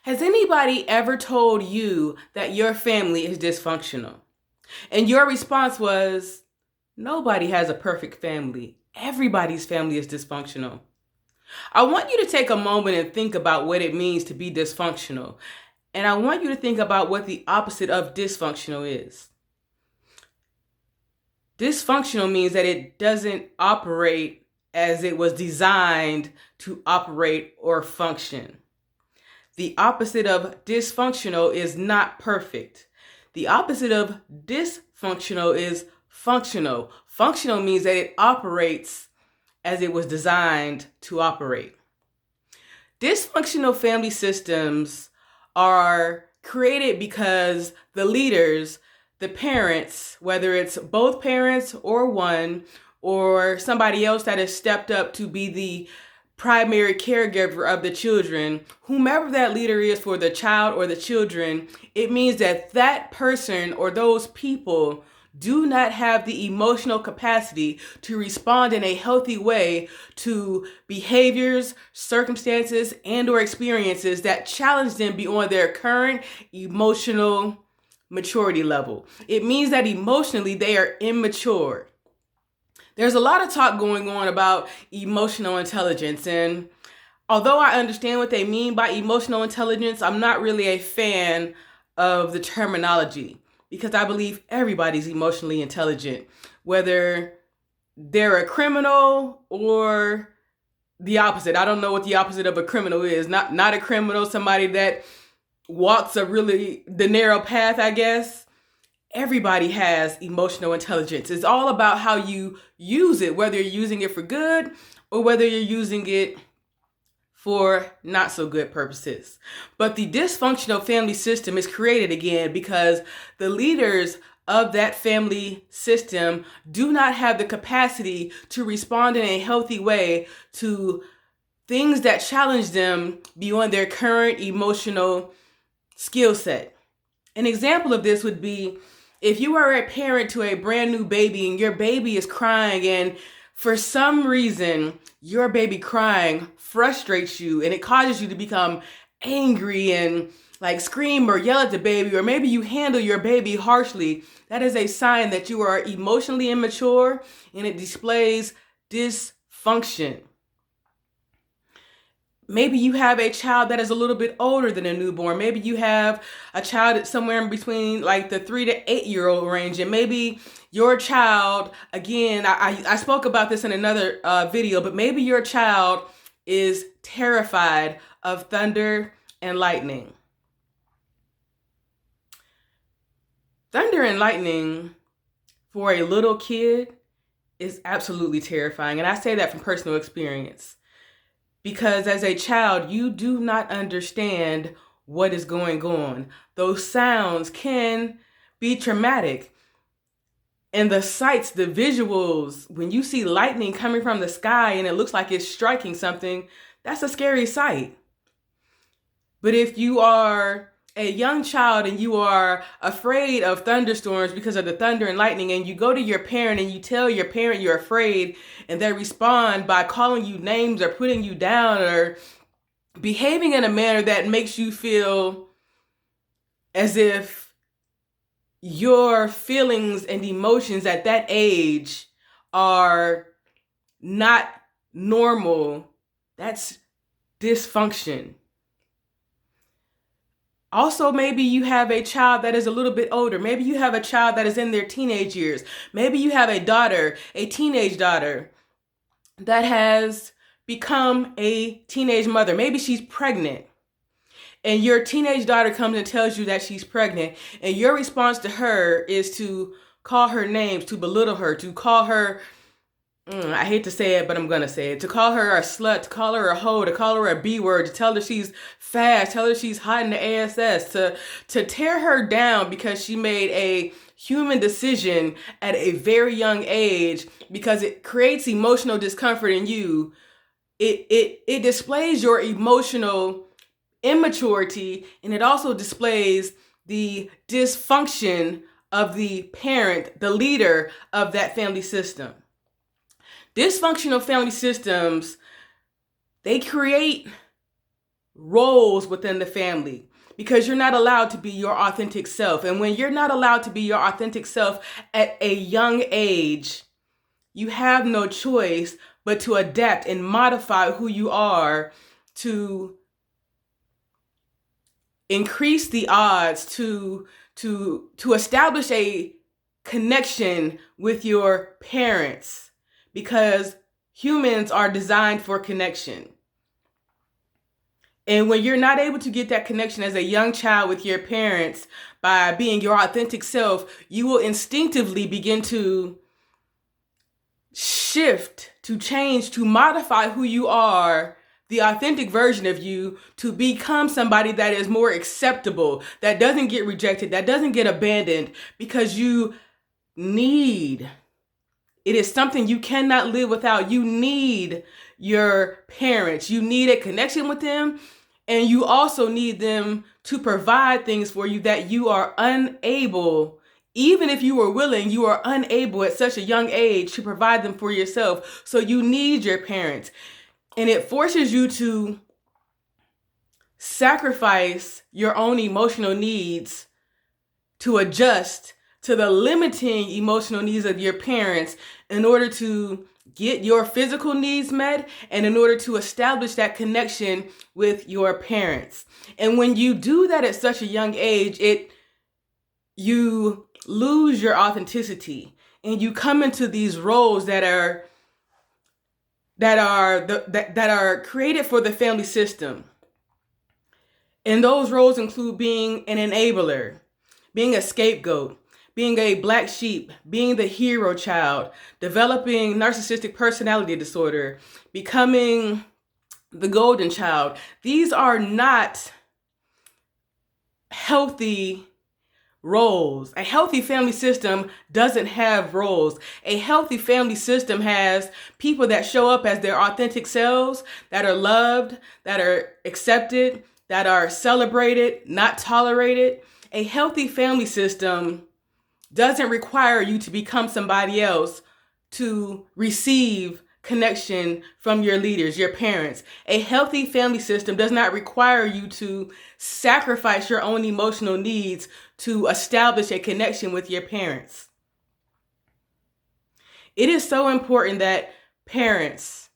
Has anybody ever told you that your family is dysfunctional? And your response was, nobody has a perfect family. Everybody's family is dysfunctional. I want you to take a moment and think about what it means to be dysfunctional. And I want you to think about what the opposite of dysfunctional is. Dysfunctional means that it doesn't operate as it was designed to operate or function. The opposite of dysfunctional is not perfect. The opposite of dysfunctional is functional. Functional means that it operates as it was designed to operate. Dysfunctional family systems are created because the leaders, the parents, whether it's both parents or one, or somebody else that has stepped up to be the primary caregiver of the children, whomever that leader is for the child or the children, it means that that person or those people do not have the emotional capacity to respond in a healthy way to behaviors, circumstances, and or experiences that challenge them beyond their current emotional maturity level. It means that emotionally they are immature. There's a lot of talk going on about emotional intelligence, and although I understand what they mean by emotional intelligence, I'm not really a fan of the terminology because I believe everybody's emotionally intelligent, whether they're a criminal or the opposite. I don't know what the opposite of a criminal is. Not a criminal, somebody that walks the narrow path, I guess. Everybody has emotional intelligence. It's all about how you use it, whether you're using it for good or whether you're using it for not so good purposes. But the dysfunctional family system is created again because the leaders of that family system do not have the capacity to respond in a healthy way to things that challenge them beyond their current emotional skill set. An example of this would be if you are a parent to a brand new baby and your baby is crying, and for some reason your baby crying frustrates you and it causes you to become angry and like scream or yell at the baby, or maybe you handle your baby harshly, that is a sign that you are emotionally immature and it displays dysfunction. Maybe you have a child that is a little bit older than a newborn. Maybe you have a child that's somewhere in between like the 3 to 8-year-old range. And maybe your child, again, I spoke about this in another video, but maybe your child is terrified of thunder and lightning. Thunder and lightning for a little kid is absolutely terrifying. And I say that from personal experience. Because as a child, you do not understand what is going on. Those sounds can be traumatic. And the sights, the visuals, when you see lightning coming from the sky and it looks like it's striking something, that's a scary sight. But if you are a young child and you are afraid of thunderstorms because of the thunder and lightning, and you go to your parent and you tell your parent you're afraid, and they respond by calling you names or putting you down or behaving in a manner that makes you feel as if your feelings and emotions at that age are not normal, that's dysfunction. Also, maybe you have a child that is a little bit older. Maybe you have a child that is in their teenage years. Maybe you have a daughter, a teenage daughter, that has become a teenage mother. Maybe she's pregnant. And your teenage daughter comes and tells you that she's pregnant. And your response to her is to call her names, to belittle her, to call her, I hate to say it, but I'm going to say it, to call her a slut, to call her a hoe, to call her a B word, to tell her she's fast, tell her she's hot in the ASS, to tear her down because she made a human decision at a very young age because it creates emotional discomfort in you. It displays your emotional immaturity, and it also displays the dysfunction of the parent, the leader of that family system. Dysfunctional family systems, they create roles within the family, because you're not allowed to be your authentic self. And when you're not allowed to be your authentic self at a young age, you have no choice but to adapt and modify who you are to increase the odds to establish a connection with your parents, because humans are designed for connection. And when you're not able to get that connection as a young child with your parents by being your authentic self, you will instinctively begin to shift, to change, to modify who you are, the authentic version of you, to become somebody that is more acceptable, that doesn't get rejected, that doesn't get abandoned, because you need, it is something you cannot live without. You need your parents. You need a connection with them. And you also need them to provide things for you that you are unable, even if you were willing, you are unable at such a young age to provide them for yourself. So you need your parents. And it forces you to sacrifice your own emotional needs to adjust to the limiting emotional needs of your parents in order to get your physical needs met and in order to establish that connection with your parents. And when you do that at such a young age, you lose your authenticity and you come into these roles that are created for the family system. And those roles include being an enabler, being a scapegoat, being a black sheep, being the hero child, developing narcissistic personality disorder, becoming the golden child. These are not healthy roles. A healthy family system doesn't have roles. A healthy family system has people that show up as their authentic selves, that are loved, that are accepted, that are celebrated, not tolerated. A healthy family system doesn't require you to become somebody else to receive connection from your leaders, your parents. A healthy family system does not require you to sacrifice your own emotional needs to establish a connection with your parents. It is so important that parents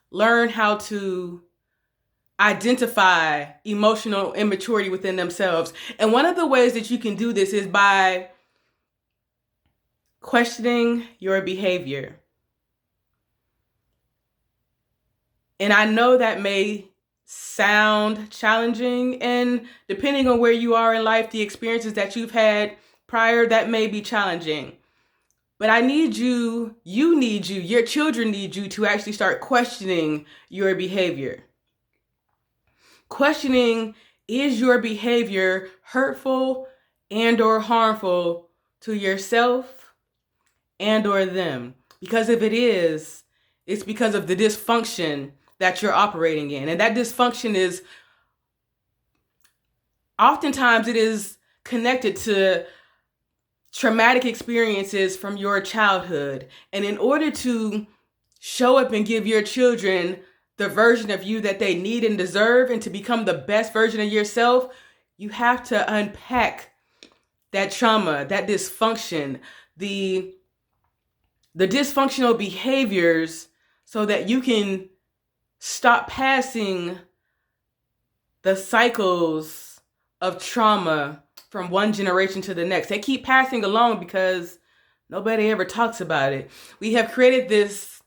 learn how to identify emotional immaturity within themselves. And one of the ways that you can do this is by questioning your behavior. And I know that may sound challenging, and depending on where you are in life, the experiences that you've had prior, that may be challenging. But I need you, your children need you to actually start questioning your behavior. Questioning, is your behavior hurtful and or harmful to yourself and or them? Because if it is, it's because of the dysfunction that you're operating in. And that dysfunction is oftentimes it is connected to traumatic experiences from your childhood. And in order to show up and give your children the version of you that they need and deserve, and to become the best version of yourself, you have to unpack that trauma, that dysfunction, the dysfunctional behaviors, so that you can stop passing the cycles of trauma from one generation to the next. They keep passing along because nobody ever talks about it. We have created this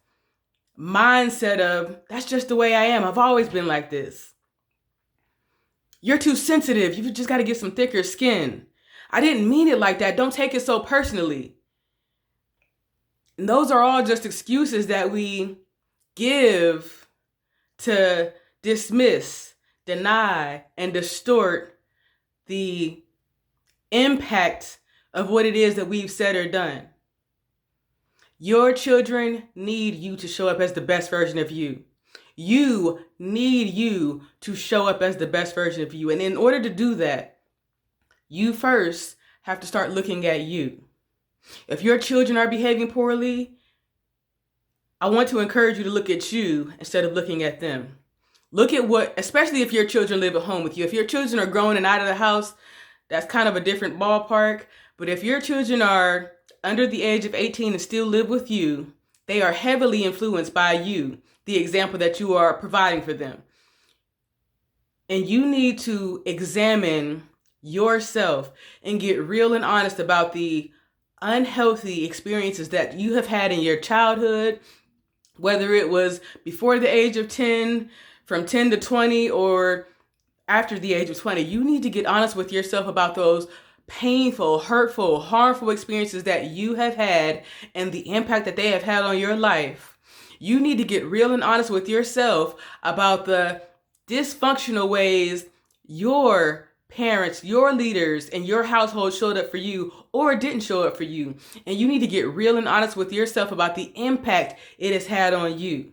mindset of, that's just the way I am. I've always been like this. You're too sensitive. You've just got to get some thicker skin. I didn't mean it like that. Don't take it so personally. And those are all just excuses that we give to dismiss, deny, and distort the impact of what it is that we've said or done. Your children need you to show up as the best version of you. You need you to show up as the best version of you. And in order to do that, you first have to start looking at you. If your children are behaving poorly, I want to encourage you to look at you instead of looking at them. Look at what, especially if your children live at home with you. If your children are grown and out of the house, that's kind of a different ballpark. But if your children are under the age of 18 and still live with you, they are heavily influenced by you, the example that you are providing for them. And you need to examine yourself and get real and honest about the unhealthy experiences that you have had in your childhood, whether it was before the age of 10, from 10 to 20, or after the age of 20. You need to get honest with yourself about those painful, hurtful, harmful experiences that you have had and the impact that they have had on your life. You need to get real and honest with yourself about the dysfunctional ways your parents, your leaders, and your household showed up for you or didn't show up for you. And you need to get real and honest with yourself about the impact it has had on you.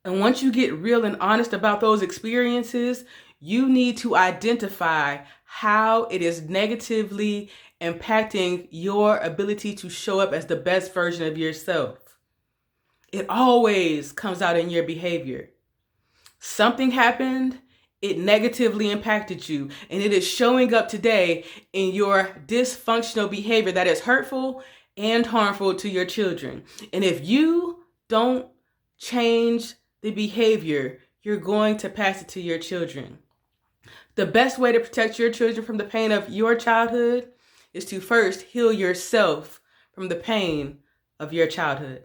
And once you get real and honest about those experiences, you need to identify how it is negatively impacting your ability to show up as the best version of yourself. It always comes out in your behavior. Something happened, it negatively impacted you, and it is showing up today in your dysfunctional behavior that is hurtful and harmful to your children. And if you don't change the behavior, you're going to pass it to your children. The best way to protect your children from the pain of your childhood is to first heal yourself from the pain of your childhood.